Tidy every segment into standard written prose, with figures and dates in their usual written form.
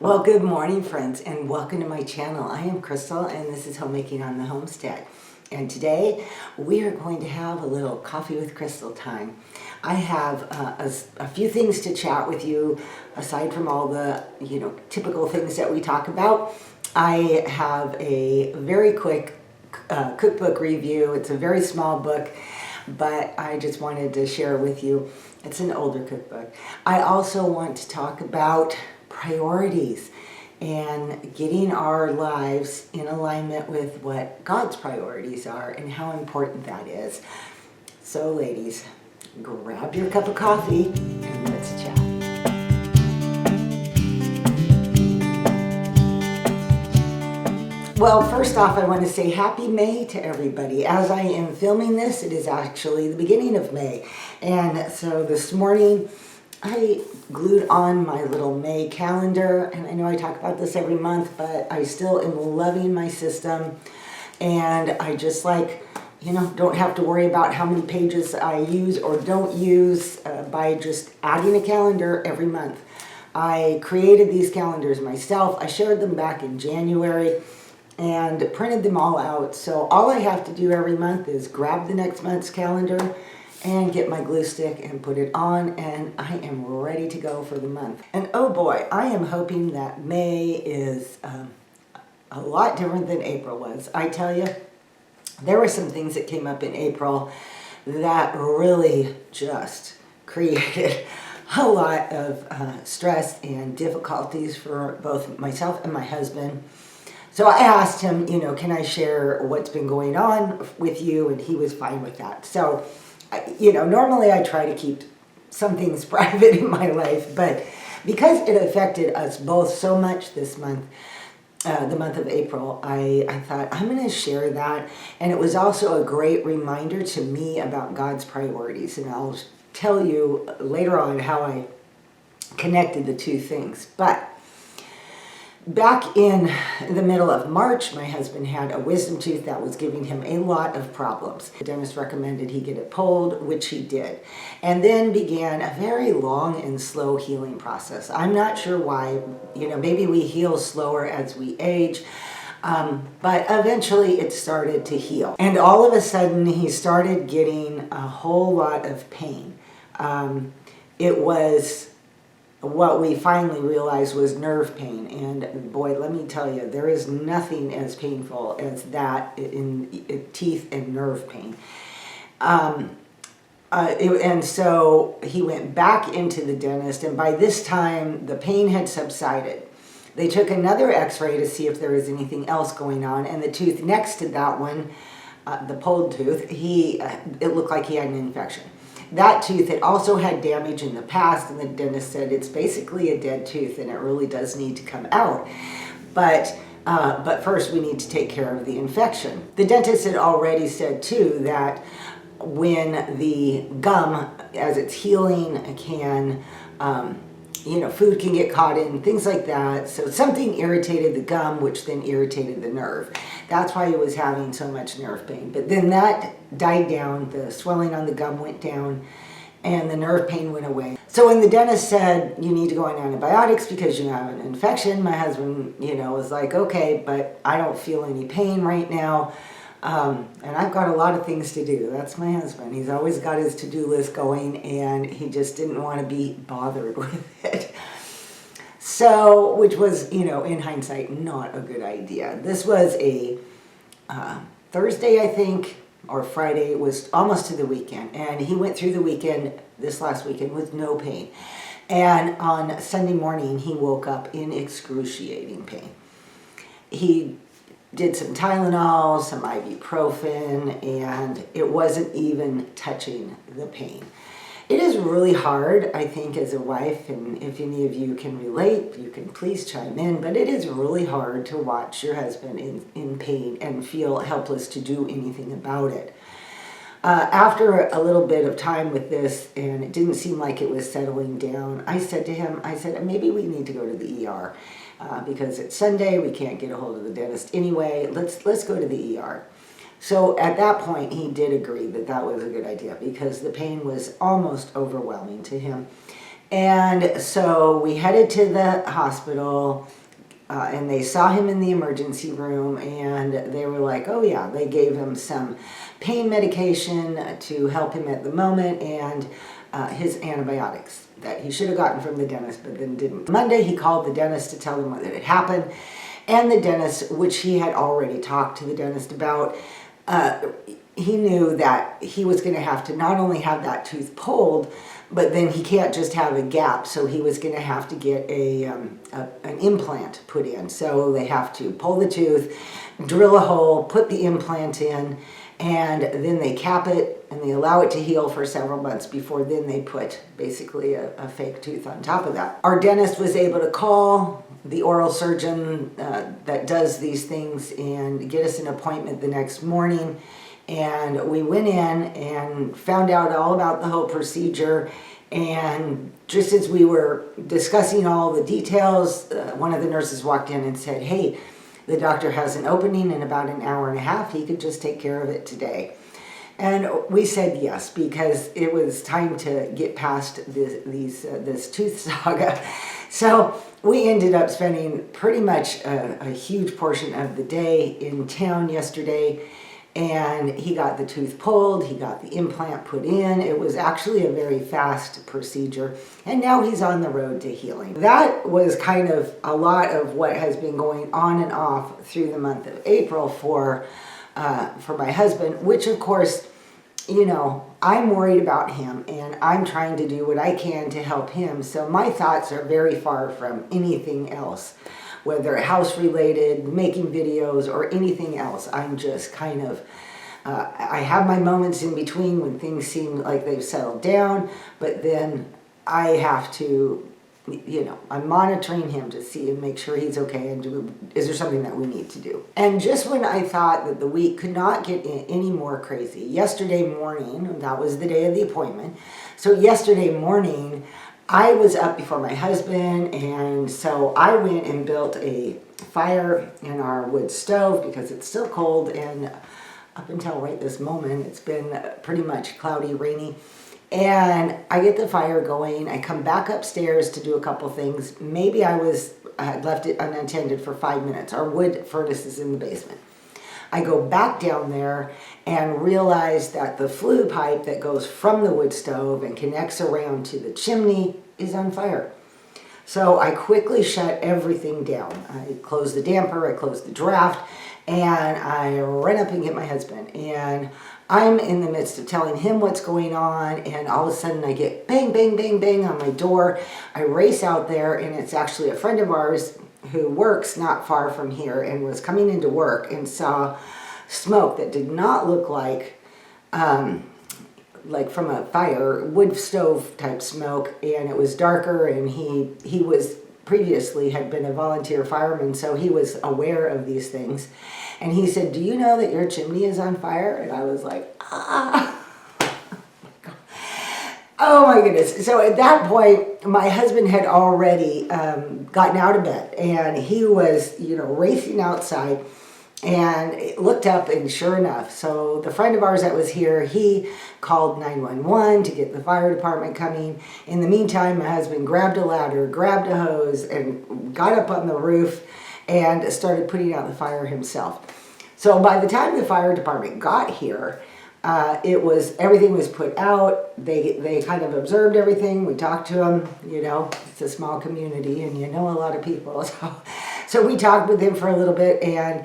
Well, good morning, friends, and welcome to my channel. I am Crystal, and this is Homemaking on the Homestead. And today, we are going to have a little coffee with Crystal time. I have a few things to chat with you, aside from all the, typical things that we talk about. I have a very quick cookbook review. It's a very small book, but I just wanted to share with you. It's an older cookbook. I also want to talk about priorities and getting our lives in alignment with what God's priorities are and how important that is. So ladies, grab your cup of coffee and let's chat. Well, first off, I want to say happy May to everybody. As I am filming this, it is actually the beginning of May. And so this morning, I glued on my little May calendar, and I know I talk about this every month, but I still am loving my system, and I just don't have to worry about how many pages I use or don't use by just adding a calendar every month. I created these calendars myself. I shared them back in January and printed them all out, so all I have to do every month is grab the next month's calendar and get my glue stick and put it on, and I am ready to go for the month. And oh boy, I am hoping that May is a lot different than April was. I tell you, there were some things that came up in April that really just created a lot of stress and difficulties for both myself and my husband. So I asked him, can I share what's been going on with you? And he was fine with that. So normally I try to keep some things private in my life, but because it affected us both so much this month, the month of April, I thought I'm going to share that. And it was also a great reminder to me about God's priorities. And I'll tell you later on how I connected the two things. But back in the middle of March, my husband had a wisdom tooth that was giving him a lot of problems. The dentist recommended he get it pulled, which he did, and then began a very long and slow healing process. I'm not sure why, maybe we heal slower as we age, but eventually it started to heal. And all of a sudden, he started getting a whole lot of pain. It was what we finally realized was nerve pain. And boy, let me tell you, there is nothing as painful as that in teeth and nerve pain. And so he went back into the dentist, and by this time, the pain had subsided. They took another x-ray to see if there was anything else going on, and the tooth next to that one, the pulled tooth, it looked like he had an infection. That tooth had also had damage in the past, and the dentist said it's basically a dead tooth and it really does need to come out. But first we need to take care of the infection. The dentist had already said too that when the gum, as it's healing, can food can get caught in, things like that. So something irritated the gum, which then irritated the nerve. That's why he was having so much nerve pain. But then that died down, the swelling on the gum went down, and the nerve pain went away. So when the dentist said, you need to go on antibiotics because you have an infection, my husband, was like, okay, but I don't feel any pain right now. And I've got a lot of things to do. That's my husband. He's always got his to-do list going, and he just didn't want to be bothered with it. So, which was, in hindsight, not a good idea. This was a Thursday, I think, or Friday. It was almost to the weekend. And he went through the weekend, this last weekend, with no pain. And on Sunday morning, he woke up in excruciating pain. He did some Tylenol, some ibuprofen, and it wasn't even touching the pain. It is really hard, I think, as a wife, and if any of you can relate, you can please chime in, but it is really hard to watch your husband in pain and feel helpless to do anything about it. After a little bit of time with this, and it didn't seem like it was settling down, I said to him, maybe we need to go to the ER. Because it's Sunday, we can't get a hold of the dentist anyway, let's go to the ER. So at that point, he did agree that that was a good idea because the pain was almost overwhelming to him. And so we headed to the hospital, and they saw him in the emergency room, and they were like, oh yeah, they gave him some pain medication to help him at the moment, and his antibiotics that he should have gotten from the dentist but then didn't. Monday he called the dentist to tell them what had happened, and the dentist, which he had already talked to the dentist about, he knew that he was going to have to not only have that tooth pulled, but then he can't just have a gap, so he was going to have to get an implant put in. So they have to pull the tooth, drill a hole, put the implant in, and then they cap it and they allow it to heal for several months before then they put basically a fake tooth on top of that. Our dentist was able to call the oral surgeon that does these things and get us an appointment the next morning. And we went in and found out all about the whole procedure. And just as we were discussing all the details, one of the nurses walked in and said, hey, the doctor has an opening in about an hour and a half. He could just take care of it today. And we said yes, because it was time to get past this tooth saga. So we ended up spending pretty much a huge portion of the day in town yesterday. And he got the tooth pulled, he got the implant put in. It was actually a very fast procedure. And now he's on the road to healing. That was kind of a lot of what has been going on and off through the month of April for my husband, which of course, you know, I'm worried about him and I'm trying to do what I can to help him. So my thoughts are very far from anything else, whether house related, making videos, or anything else. I'm just kind of, I have my moments in between when things seem like they've settled down, but then I have to, you know, I'm monitoring him to see and make sure he's okay, and is there something that we need to do. And just when I thought that the week could not get any more crazy, yesterday morning, that was the day of the appointment, so yesterday morning, I was up before my husband, and so I went and built a fire in our wood stove because it's still cold, and up until right this moment, it's been pretty much cloudy, rainy. And I get the fire going. I come back upstairs to do a couple things. Maybe I had left it unattended for 5 minutes. Our wood furnace is in the basement. I go back down there and realize that the flue pipe that goes from the wood stove and connects around to the chimney is on fire. So I quickly shut everything down. I close the damper, I close the draft, and I run up and get my husband. And I'm in the midst of telling him what's going on, and all of a sudden I get bang, bang, bang, bang on my door. I race out there, and it's actually a friend of ours who works not far from here and was coming into work and saw smoke that did not look like from a fire, wood stove type smoke, and it was darker, and he was previously had been a volunteer fireman, so he was aware of these things. And he said, do you know that your chimney is on fire? And I was like, ah. Oh my goodness. So at that point, my husband had already gotten out of bed, and he was, you know, racing outside, and looked up, and sure enough, so the friend of ours that was here, he called 911 to get the fire department coming. In the meantime, my husband grabbed a ladder, grabbed a hose, and got up on the roof and started putting out the fire himself. So by the time the fire department got here, everything was put out. They kind of observed everything. We talked to them. You know, it's a small community, and you know a lot of people. So we talked with them for a little bit, and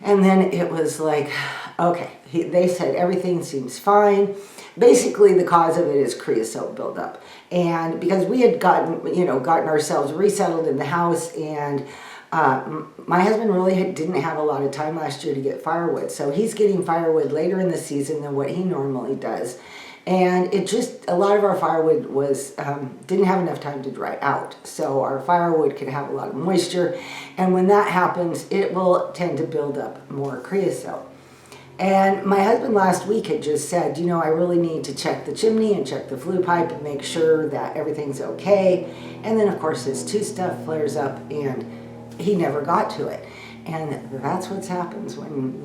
then it was like, okay, they said everything seems fine. Basically, the cause of it is creosote buildup. And because we had gotten ourselves resettled in the house, and my husband really didn't have a lot of time last year to get firewood. So he's getting firewood later in the season than what he normally does. And a lot of our firewood didn't have enough time to dry out. So our firewood can have a lot of moisture. And when that happens, it will tend to build up more creosote. And my husband last week had just said, you know, I really need to check the chimney and check the flue pipe and make sure that everything's okay. And then of course his tooth stuff flares up, and he never got to it. And that's what happens when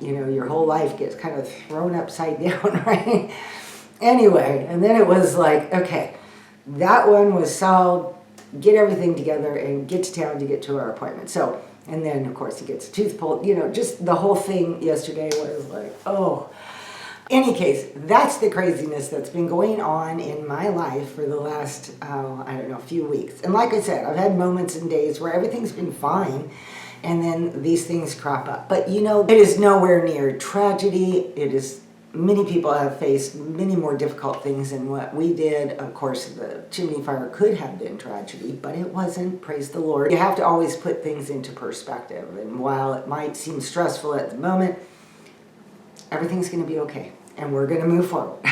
your whole life gets kind of thrown upside down, right? Anyway, and then it was like, okay, that one was solved. Get everything together and get to town to get to our appointment. So, and then of course he gets a tooth pulled, you know, just the whole thing yesterday was like, oh. Any case, that's the craziness that's been going on in my life for the last, I don't know, few weeks. And like I said, I've had moments and days where everything's been fine, and then these things crop up. But you know, it is nowhere near tragedy. It is, many people have faced many more difficult things than what we did. Of course, the chimney fire could have been tragedy, but it wasn't, praise the Lord. You have to always put things into perspective. And while it might seem stressful at the moment, everything's going to be okay. And we're going to move forward,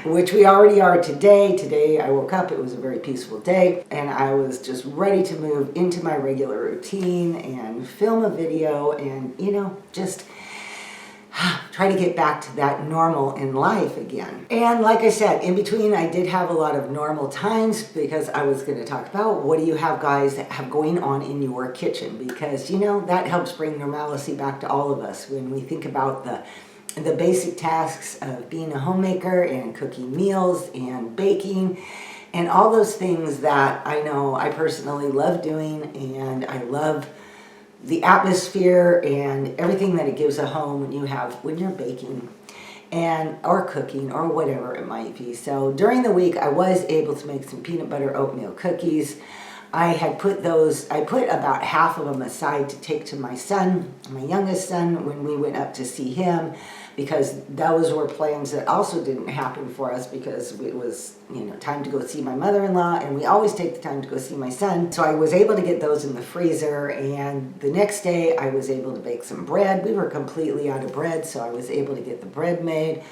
which we already are today. Today I woke up, it was a very peaceful day, and I was just ready to move into my regular routine and film a video and, you know, just try to get back to that normal in life again. And like I said, in between I did have a lot of normal times because I was going to talk about what do you have guys that have going on in your kitchen, because, you know, that helps bring normalcy back to all of us when we think about the basic tasks of being a homemaker and cooking meals and baking and all those things that I know I personally love doing, and I love the atmosphere and everything that it gives a home when you're baking and or cooking or whatever it might be. So during the week I was able to make some peanut butter oatmeal cookies. I put about half of them aside to take to my son, my youngest son, when we went up to see him, because those were plans that also didn't happen for us because it was, you know, time to go see my mother-in-law, and we always take the time to go see my son. So I was able to get those in the freezer, and the next day I was able to bake some bread. We were completely out of bread, so I was able to get the bread made.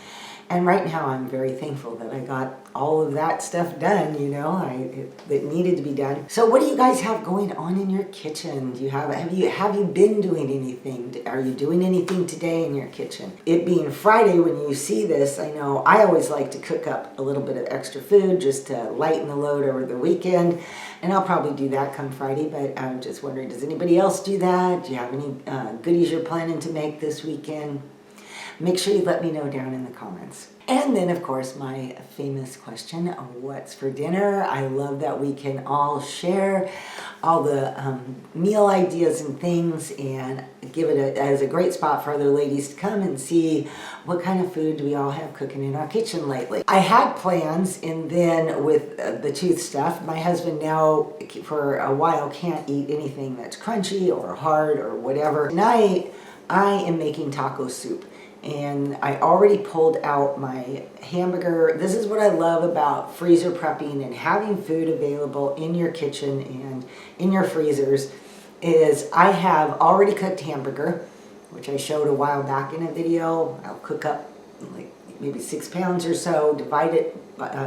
And right now I'm very thankful that I got all of that stuff done, you know, that needed to be done. So what do you guys have going on in your kitchen? Do you have you been doing anything? Are you doing anything today in your kitchen? It being Friday when you see this, I know I always like to cook up a little bit of extra food just to lighten the load over the weekend. And I'll probably do that come Friday, but I'm just wondering, does anybody else do that? Do you have any goodies you're planning to make this weekend? Make sure you let me know down in the comments. And then, of course, my famous question, what's for dinner? I love that we can all share all the meal ideas and things and give it as a great spot for other ladies to come and see what kind of food do we all have cooking in our kitchen lately. I had plans, and then with the tooth stuff, my husband now for a while can't eat anything that's crunchy or hard or whatever. Tonight, I am making taco soup. And I already pulled out my hamburger. This is what I love about freezer prepping and having food available in your kitchen and in your freezers, is I have already cooked hamburger, which I showed a while back in a video. I'll cook up like maybe 6 pounds or so, divide it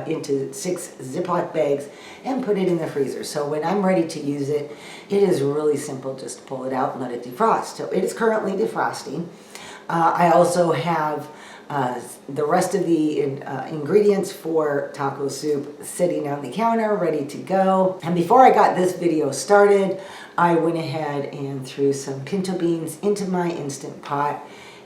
into 6 Ziploc bags and put it in the freezer. So when I'm ready to use it, it is really simple. Just pull it out and let it defrost. So it is currently defrosting. I also have the rest of the ingredients for taco soup sitting on the counter ready to go. And before I got this video started, I went ahead and threw some pinto beans into my Instant Pot,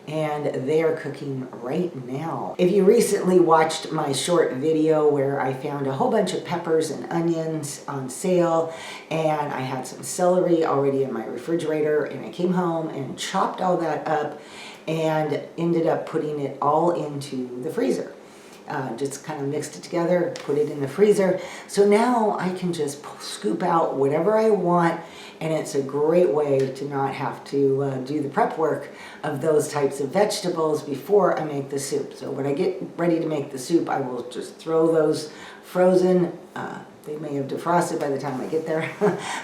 and they are cooking right now. If you recently watched my short video where I found a whole bunch of peppers and onions on sale, and I had some celery already in my refrigerator, and I came home and chopped all that up and ended up putting it all into the freezer. Just kind of mixed it together, put it in the freezer. So now I can just scoop out whatever I want, and it's a great way to not have to do the prep work of those types of vegetables before I make the soup. So when I get ready to make the soup, I will just throw those frozen, they may have defrosted by the time I get there,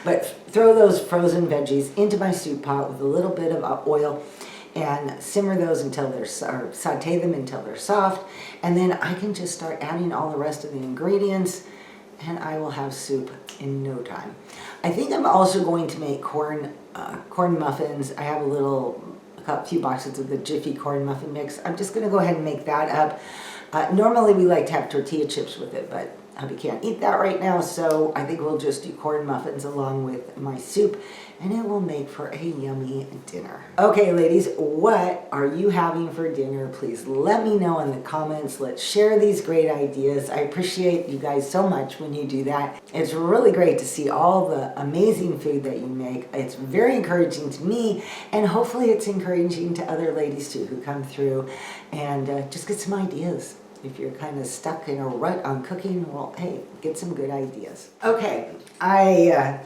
but throw those frozen veggies into my soup pot with a little bit of oil, and simmer those until they're, or saute them until they're soft, and then I can just start adding all the rest of the ingredients, and I will have soup in no time. I think I'm also going to make corn muffins. I have a few boxes of the Jiffy corn muffin mix. I'm just going to go ahead and make that up. Normally we like to have tortilla chips with it, but Hubby can't eat that right now, so I think we'll just do corn muffins along with my soup, and it will make for a yummy dinner. Okay, ladies, what are you having for dinner? Please let me know in the comments. Let's share these great ideas. I appreciate you guys so much when you do that. It's really great to see all the amazing food that you make. It's very encouraging to me, and hopefully it's encouraging to other ladies too who come through and just get some ideas. If you're kind of stuck in a rut on cooking, well, hey, get some good ideas. Okay, I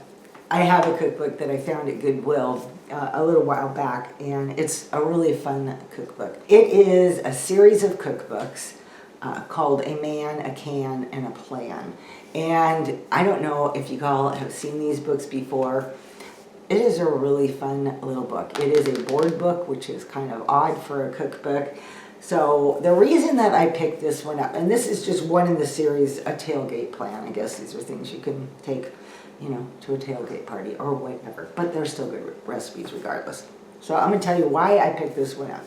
have a cookbook that I found at Goodwill a little while back, and it's a really fun cookbook. It is a series of cookbooks called A Man, a Can, and a Plan. And I don't know if you all have seen these books before. It is a really fun little book. It is a board book, which is kind of odd for a cookbook. So the reason that I picked this one up, and this is just one in the series, a tailgate plan. I guess these are things you can take, you know, to a tailgate party or whatever, but they're still good recipes regardless. So I'm gonna tell you why I picked this one up.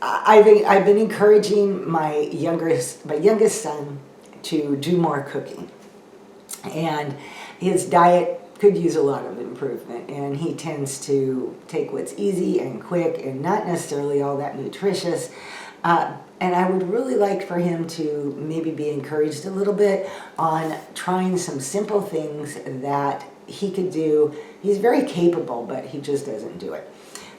I've been encouraging my youngest son to do more cooking, and his diet could use a lot of improvement, and he tends to take what's easy and quick and not necessarily all that nutritious. And I would really like for him to maybe be encouraged a little bit on trying some simple things that he could do. He's very capable, but he just doesn't do it.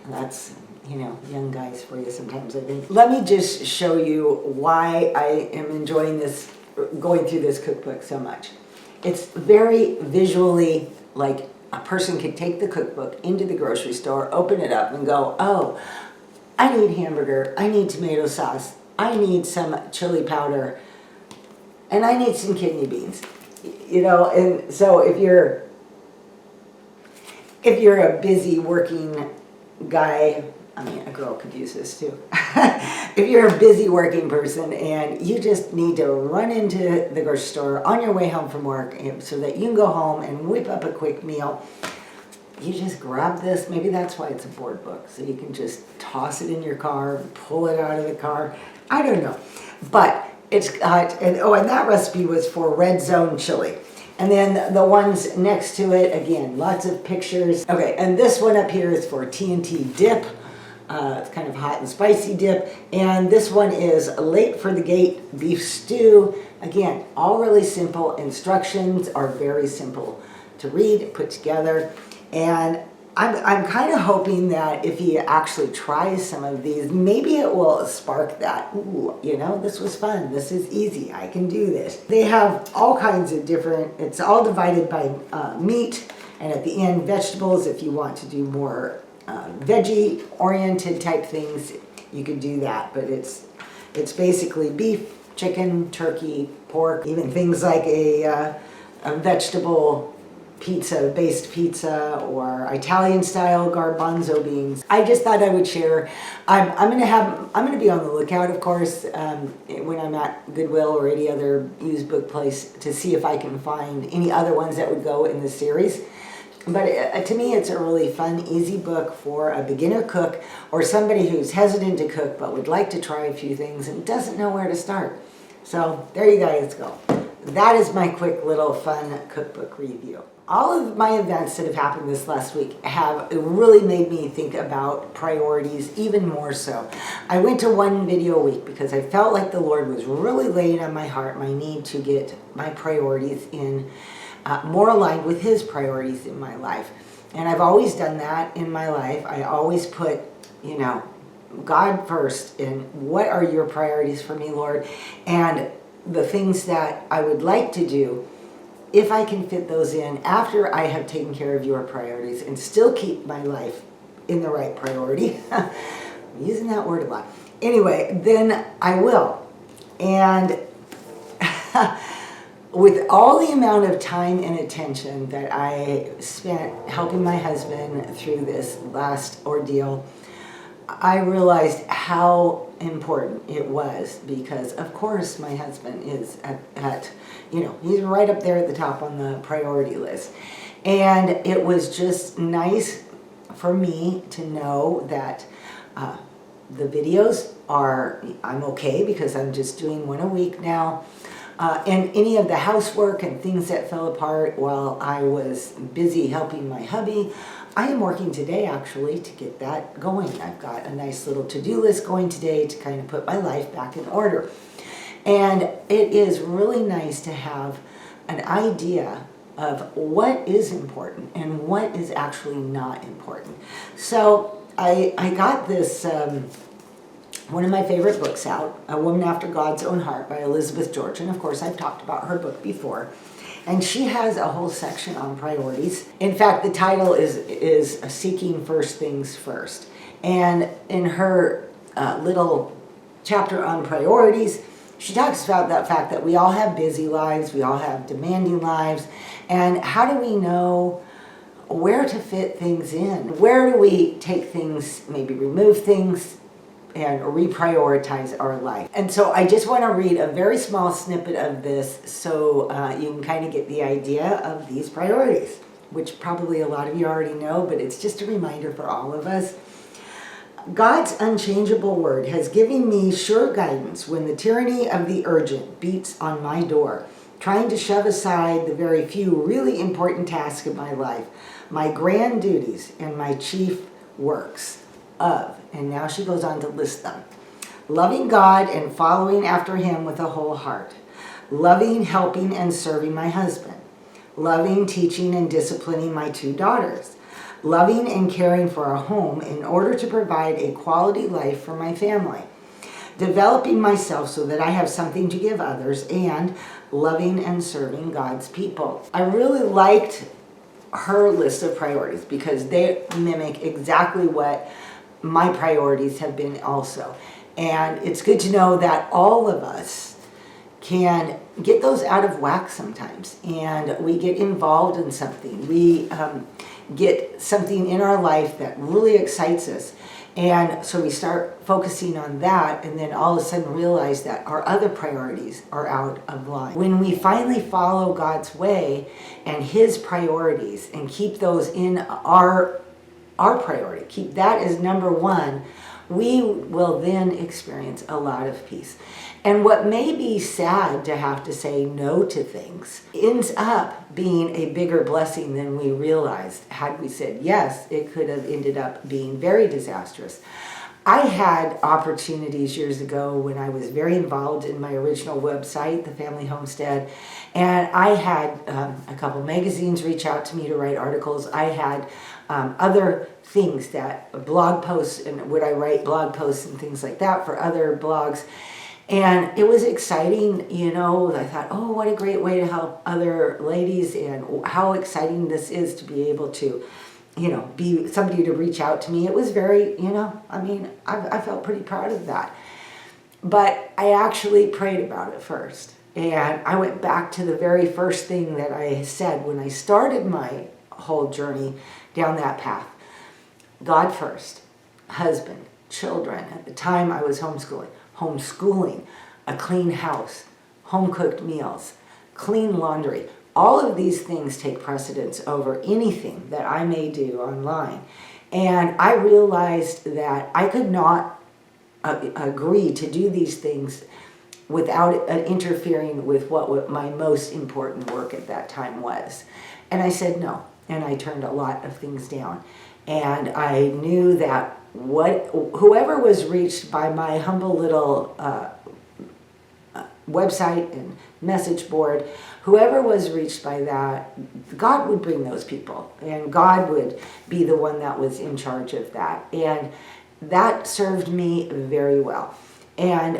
And that's, you know, young guys for you sometimes, I think. Let me just show you why I am enjoying this, going through this cookbook so much. It's very visually, like a person could take the cookbook into the grocery store, open it up and go, oh, I need hamburger, I need tomato sauce, I need some chili powder, and I need some kidney beans. You know, and so if you're a busy working guy, I mean, a girl could use this too. If you're a busy working person and you just need to run into the grocery store on your way home from work so that you can go home and whip up a quick meal, you just grab this. Maybe that's why it's a board book, so you can just toss it in your car, pull it out of the car. I don't know. But it's got, and that recipe was for red zone chili. And then the ones next to it, again, lots of pictures. Okay, and this one up here is for TNT dip. It's kind of hot and spicy dip. And this one is late for the gate beef stew. Again, all really simple. Instructions are very simple to read, put together. And I'm kind of hoping that if he actually tries some of these, maybe it will spark that, ooh, you know, this was fun, this is easy, I can do this. They have all kinds of different, it's all divided by meat, and at the end, vegetables. If you want to do more veggie-oriented type things, you could do that. But it's basically beef, chicken, turkey, pork, even things like a vegetable pizza-based pizza or Italian-style garbanzo beans. I just thought I would share. I'm gonna be on the lookout, of course, when I'm at Goodwill or any other used book place to see if I can find any other ones that would go in the series. But to me, it's a really fun, easy book for a beginner cook or somebody who's hesitant to cook but would like to try a few things and doesn't know where to start. So there you guys go. That is my quick little fun cookbook review. All of my events that have happened this last week have really made me think about priorities even more so. I went to one video a week because I felt like the Lord was really laying on my heart my need to get my priorities in more aligned with His priorities in my life. And I've always done that in my life. I always put, you know, God first and what are your priorities for me, Lord? And the things that I would like to do, if I can fit those in after I have taken care of your priorities and still keep my life in the right priority, I'm using that word a lot. Anyway, then I will. And with all the amount of time and attention that I spent helping my husband through this last ordeal, I realized how important it was because, of course, my husband is at you know, he's right up there at the top on the priority list. And it was just nice for me to know that the videos are, I'm okay because I'm just doing one a week now. and any of the housework and things that fell apart while I was busy helping my hubby. I am working today actually to get that going. I've got a nice little to-do list going today to kind of put my life back in order. And it is really nice to have an idea of what is important and what is actually not important. So I got this, one of my favorite books out, A Woman After God's Own Heart by Elizabeth George. And of course, I've talked about her book before. And she has a whole section on priorities. In fact, the title is Seeking First Things First. And in her little chapter on priorities, she talks about that fact that we all have busy lives, we all have demanding lives, and how do we know where to fit things in? Where do we take things, maybe remove things, and reprioritize our life? And so I just want to read a very small snippet of this so you can kind of get the idea of these priorities, which probably a lot of you already know, but it's just a reminder for all of us. God's unchangeable word has given me sure guidance when the tyranny of the urgent beats on my door, trying to shove aside the very few really important tasks of my life, my grand duties and my chief works of, and now she goes on to list them: loving God and following after him with a whole heart, loving, helping, and serving my husband, loving, teaching, and disciplining my 2 daughters, loving and caring for a home in order to provide a quality life for my family, developing myself so that I have something to give others, and loving and serving God's people. I really liked her list of priorities because they mimic exactly what my priorities have been also. And it's good to know that all of us can get those out of whack sometimes, and we get involved in something. We get something in our life that really excites us, and so we start focusing on that, and then all of a sudden realize that our other priorities are out of line. When we finally follow God's way and his priorities and keep those in our priority, keep that as number one, we will then experience a lot of peace. And what may be sad to have to say no to things ends up being a bigger blessing than we realized. Had we said yes, it could have ended up being very disastrous. I had opportunities years ago when I was very involved in my original website, The Family Homestead, and I had a couple magazines reach out to me to write articles. I had other things, that blog posts, and would I write blog posts and things like that for other blogs. And it was exciting, you know. I thought, oh, what a great way to help other ladies, and how exciting this is to be able to, you know, be somebody to reach out to me. It was very, you know, I mean, I felt pretty proud of that. But I actually prayed about it first. And I went back to the very first thing that I said when I started my whole journey down that path. God first, husband, children. At the time I was homeschooling, a clean house, home-cooked meals, clean laundry. All of these things take precedence over anything that I may do online. And I realized that I could not agree to do these things without interfering with what my most important work at that time was. And I said no, and I turned a lot of things down. And I knew that whoever was reached by my humble little website and message board, whoever was reached by that, God would bring those people, and God would be the one that was in charge of that. And that served me very well. And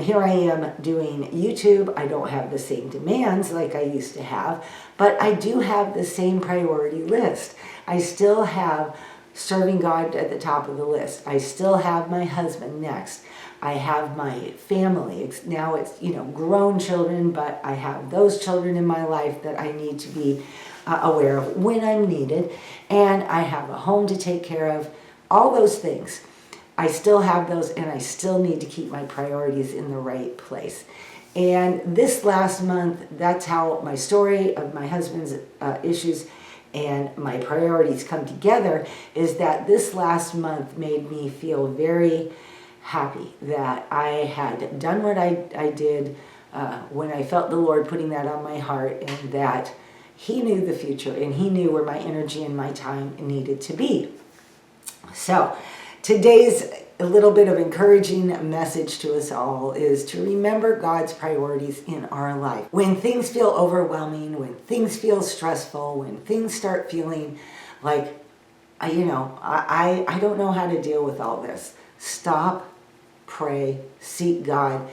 here I am doing YouTube. I don't have the same demands like I used to have, but I do have the same priority list. I still have serving God at the top of the list. I still have my husband next. I have my family. Now it's, you know, grown children, but I have those children in my life that I need to be aware of when I'm needed. And I have a home to take care of. All those things. I still have those, and I still need to keep my priorities in the right place. And this last month, that's how my story of my husband's issues and my priorities come together, is that this last month made me feel very happy that I had done what I did when I felt the Lord putting that on my heart, and that He knew the future and He knew where my energy and my time needed to be. So today's a little bit of encouraging message to us all is to remember God's priorities in our life. When things feel overwhelming, when things feel stressful, when things start feeling like, I don't know how to deal with all this. Stop, pray, seek God,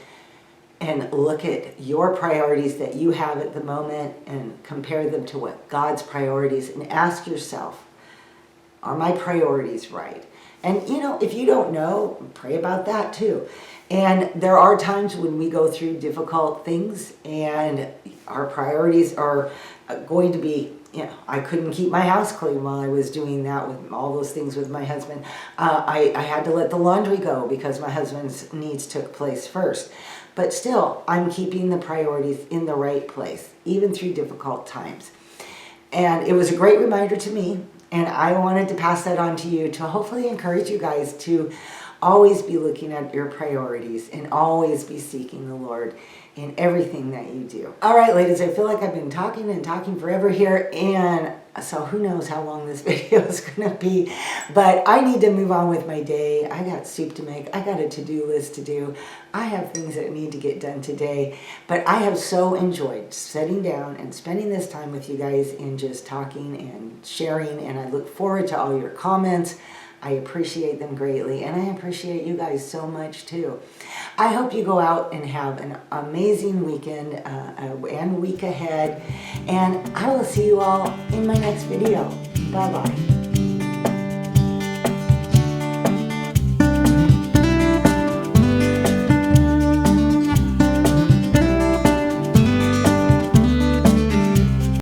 and look at your priorities that you have at the moment and compare them to what God's priorities, and ask yourself, are my priorities right? And if you don't know, pray about that too. And there are times when we go through difficult things and our priorities are going to be, I couldn't keep my house clean while I was doing that with all those things with my husband. I had to let the laundry go because my husband's needs took place first. But still, I'm keeping the priorities in the right place, even through difficult times. And it was a great reminder to me, and I wanted to pass that on to you to hopefully encourage you guys to always be looking at your priorities and always be seeking the Lord in everything that you do. All right, ladies, I feel like I've been talking and talking forever here, and so who knows how long this video is going to be, but I need to move on with my day. I got soup to make. I got a to-do list to do. I have things that need to get done today, but I have so enjoyed sitting down and spending this time with you guys and just talking and sharing, and I look forward to all your comments. I appreciate them greatly, and I appreciate you guys so much too. I hope you go out and have an amazing weekend and week ahead, and I will see you all in my next video. Bye-bye.